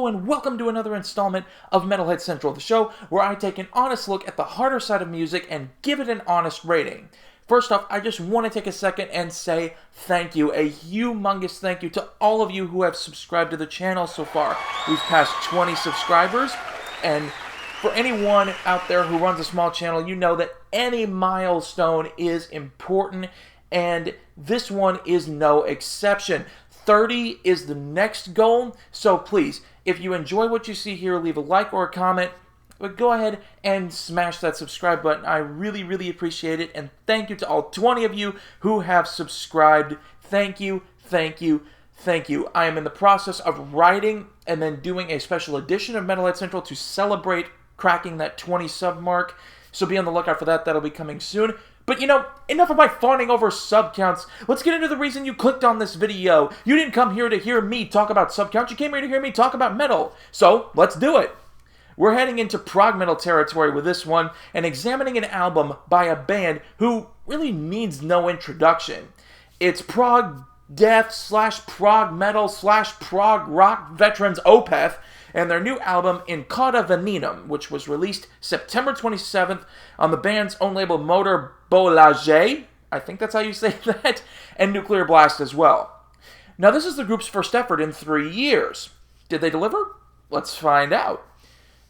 Hello and welcome to another installment of Metalhead Central, the show where I take an honest look at the harder side of music and give it an honest rating. First off, I just want to take a second and say thank you, a humongous thank you to all of you who have subscribed to the channel so far. We've passed 20 subscribers, and for anyone out there who runs a small channel, you know that any milestone is important, and this one is no exception. 30 is the next goal, so please, if you enjoy what you see here, leave a like or a comment, but go ahead and smash that subscribe button. I really appreciate it, and thank you to all 20 of you who have subscribed. Thank you, thank you, thank you. I am in the process of writing and then doing a special edition of Metalhead Central to celebrate cracking that 20 sub mark, so be on the lookout for that. That'll be coming soon. But you know, enough of my fawning over sub counts. Let's get into the reason you clicked on this video. You didn't come here to hear me talk about sub counts. You came here to hear me talk about metal. So, let's do it. We're heading into prog metal territory with this one and examining an album by a band who really needs no introduction. It's prog death / prog metal / prog rock veterans Opeth and their new album In Cauda Venenum, which was released September 27th on the band's own label Motor Bolage, I think that's how you say that, and Nuclear Blast as well. Now this is the group's first effort in 3 years. Did they deliver? Let's find out.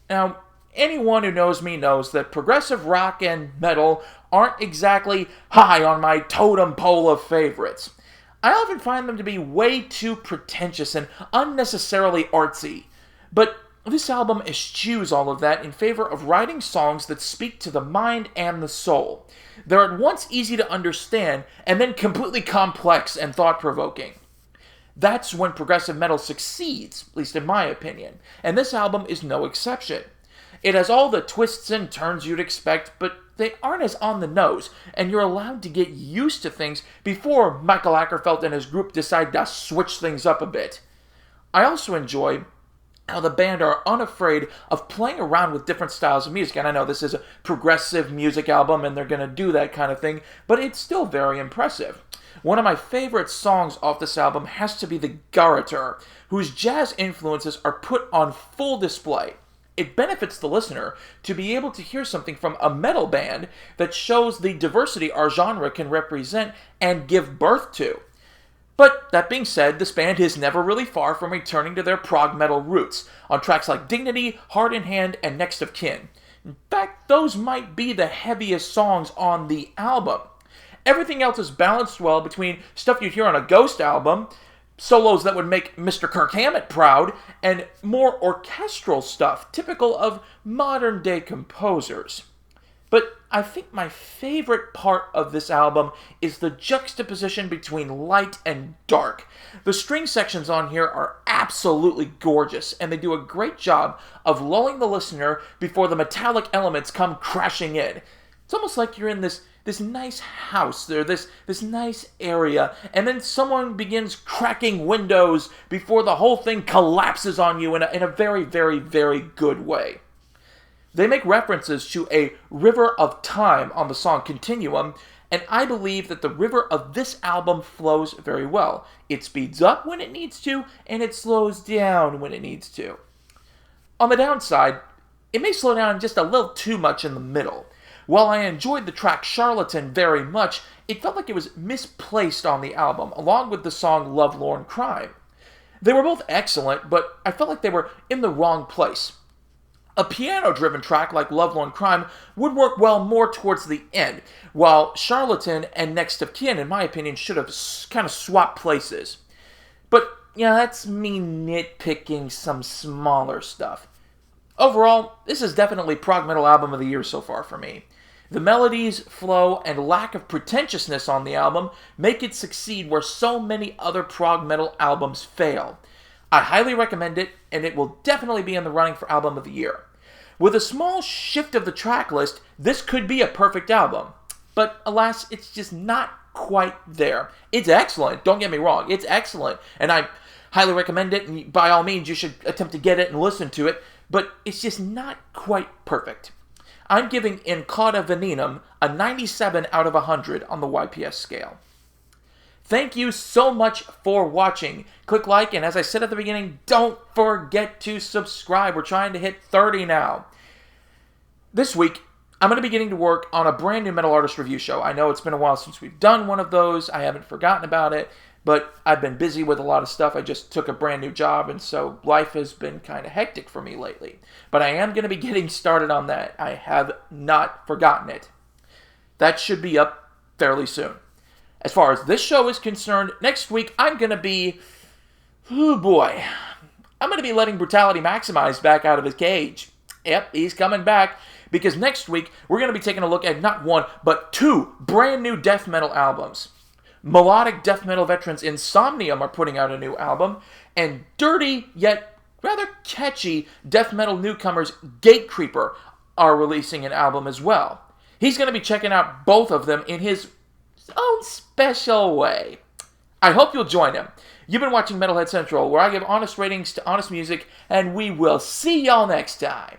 Now, anyone who knows me knows that progressive rock and metal aren't exactly high on my totem pole of favorites. I often find them to be way too pretentious and unnecessarily artsy. But this album eschews all of that in favor of writing songs that speak to the mind and the soul. They're at once easy to understand and then completely complex and thought-provoking. That's when progressive metal succeeds, at least in my opinion, and this album is no exception. It has all the twists and turns you'd expect, but they aren't as on the nose, and you're allowed to get used to things before Michael Ackerfeld and his group decide to switch things up a bit. I also enjoy how the band are unafraid of playing around with different styles of music. And I know this is a progressive music album and they're going to do that kind of thing, but it's still very impressive. One of my favorite songs off this album has to be The Garroter, whose jazz influences are put on full display. It benefits the listener to be able to hear something from a metal band that shows the diversity our genre can represent and give birth to. But, that being said, this band is never really far from returning to their prog metal roots, on tracks like Dignity, Heart in Hand, and Next of Kin. In fact, those might be the heaviest songs on the album. Everything else is balanced well between stuff you'd hear on a Ghost album, solos that would make Mr. Kirk Hammett proud, and more orchestral stuff, typical of modern-day composers. But I think my favorite part of this album is the juxtaposition between light and dark. The string sections on here are absolutely gorgeous, and they do a great job of lulling the listener before the metallic elements come crashing in. It's almost like you're in this nice house, this nice area, and then someone begins cracking windows before the whole thing collapses on you in a very good way. They make references to a river of time on the song Continuum, and I believe that the river of this album flows very well. It speeds up when it needs to, and it slows down when it needs to. On the downside, it may slow down just a little too much in the middle. While I enjoyed the track Charlatan very much, it felt like it was misplaced on the album, along with the song Lovelorn Crime. They were both excellent, but I felt like they were in the wrong place. A piano-driven track like Lovelorn Crime would work well more towards the end, while Charlatan and Next of Kin, in my opinion, should have kind of swapped places. But, yeah, that's me nitpicking some smaller stuff. Overall, this is definitely prog metal album of the year so far for me. The melodies, flow, and lack of pretentiousness on the album make it succeed where so many other prog metal albums fail. I highly recommend it, and it will definitely be in the running for album of the year. With a small shift of the track list, this could be a perfect album. But alas, it's just not quite there. It's excellent, don't get me wrong, it's excellent, and I highly recommend it, and by all means you should attempt to get it and listen to it, but it's just not quite perfect. I'm giving In Cauda Venenum a 97 out of 100 on the YPS scale. Thank you so much for watching. Click like, and as I said at the beginning, don't forget to subscribe. We're trying to hit 30 now. This week, I'm going to be getting to work on a brand new metal artist review show. I know it's been a while since we've done one of those. I haven't forgotten about it, but I've been busy with a lot of stuff. I just took a brand new job, and so life has been kind of hectic for me lately. But I am going to be getting started on that. I have not forgotten it. That should be up fairly soon. As far as this show is concerned, next week I'm going to be... oh boy. I'm going to be letting Brutality Maximized back out of his cage. Yep, he's coming back. Because next week, we're going to be taking a look at not one, but two brand new death metal albums. Melodic death metal veterans Insomnium are putting out a new album, and dirty yet rather catchy death metal newcomers Gatecreeper are releasing an album as well. He's going to be checking out both of them in his own special way. I hope you'll join him. You've been watching Metalhead Central, where I give honest ratings to honest music, and we will see y'all next time.